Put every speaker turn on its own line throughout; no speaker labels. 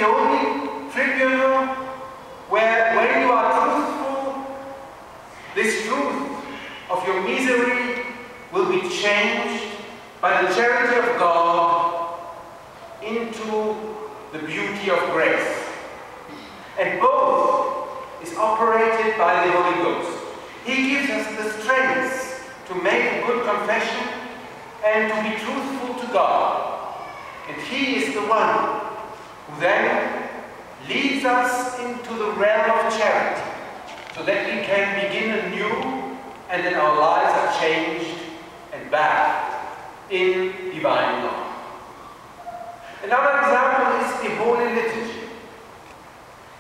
the only tribunal where, when you are truthful, this truth of your misery will be changed by the charity of God into the beauty of grace. And both is operated by the Holy Ghost. He gives us the strength to make a good confession and to be truthful to God. And He is the one who then leads us into the realm of charity, so that we can begin anew and that our lives are changed and bathed in divine love. Another example is the Holy Liturgy.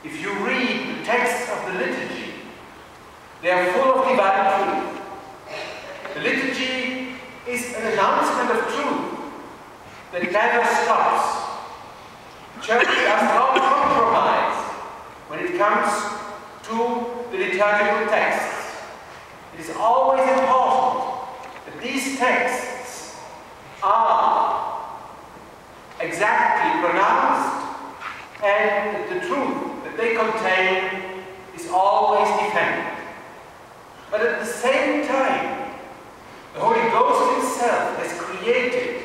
If you read the texts of the liturgy, they are full of divine truth. The liturgy is an announcement of truth that never stops. Church does not compromise when it comes to the liturgical texts. It is always important that these texts are exactly pronounced and that the truth that they contain is always defended. But at the same time, the Holy Ghost Himself has created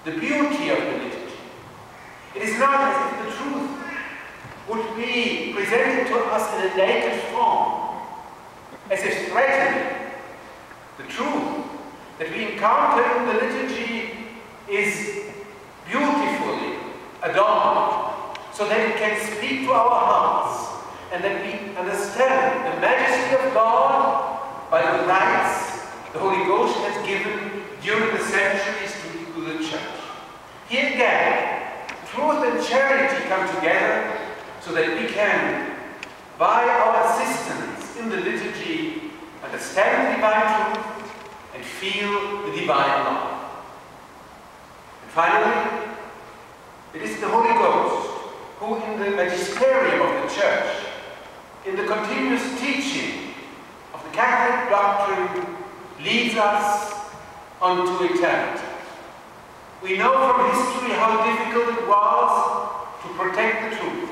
the beauty of the liturgy. It is not as if the truth would be presented to us in a naked form, as if threatening. The truth that we encounter in the liturgy is beautifully adorned, so that it can speak to our hearts, and that we understand the majesty of God by the rights the Holy Ghost has given during the centuries to the Church. Here again, truth and charity come together so that we can, by our assistance in the liturgy, understand the divine truth and feel the divine love. And finally, it is the Holy Ghost who, in the magisterium of the Church, in the continuous teaching of the Catholic doctrine, leads us unto eternity. We know from history how difficult it was to protect the truth.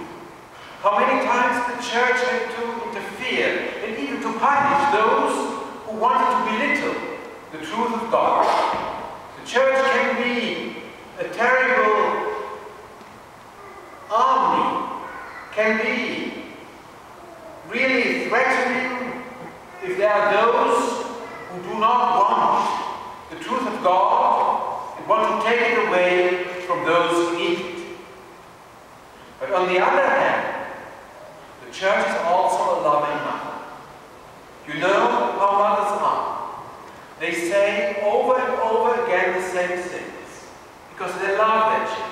How many times the Church had to interfere and even to punish those who wanted to belittle the truth of God. The Church can be a terrible army, can be really threatening if there are those who do not want the truth of God and want to take it away from those who need it. But on the other hand, the Church is also a loving mother. You know how mothers are. They say over and over again the same things because they love their children.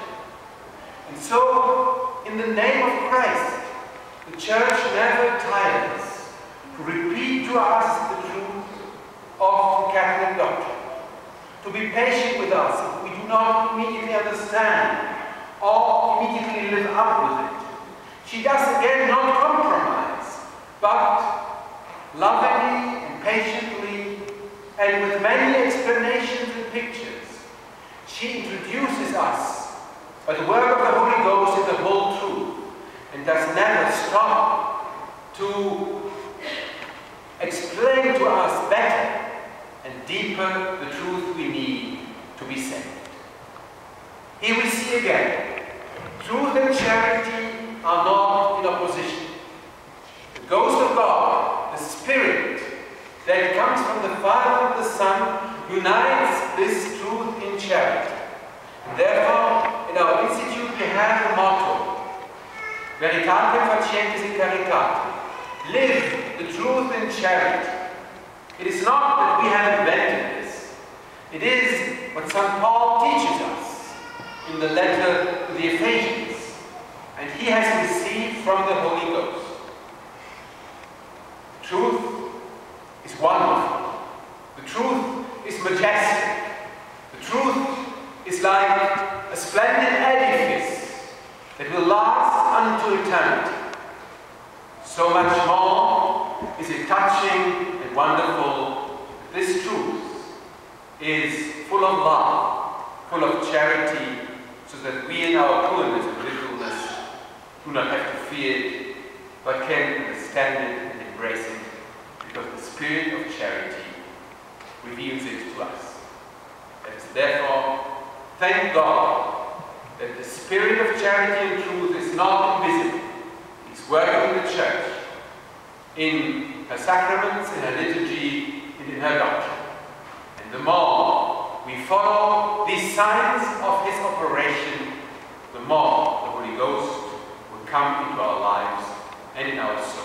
And so, in the name of Christ, the Church never tires to repeat to us the truth of the Catholic doctrine, to be patient with us if we do not immediately understand or immediately live up with it. She does again not compromise, but lovingly and patiently and with many explanations and pictures, she introduces us by the work of the Holy Ghost in the whole truth and does never stop to explain to us better and deeper the truth we need to be saved. Here we see again, truth and charity are not in opposition. The Ghost of God, the Spirit that comes from the Father and the Son, unites this truth in charity. And therefore, in our institute we have the motto, Veritatem facientes in caritate. Live the truth in charity. It is not that we have invented this. It is what St. Paul teaches us in the letter to the Ephesians. And he has received from the Holy Ghost. Truth is wonderful. The truth is majestic. The truth is like a splendid edifice that will last unto eternity. So much more is it touching and wonderful that this truth is full of love, full of charity, so that we in our poorness and littleness do not have to fear it, but can understand it and embrace it, because the Spirit of charity reveals it to us. And therefore, thank God that the Spirit of charity and truth is not invisible. He's working in the Church, in her sacraments, in her liturgy, and in her doctrine. And the more we follow these signs of His operation, the more the Holy Ghost will come into our lives and in our souls.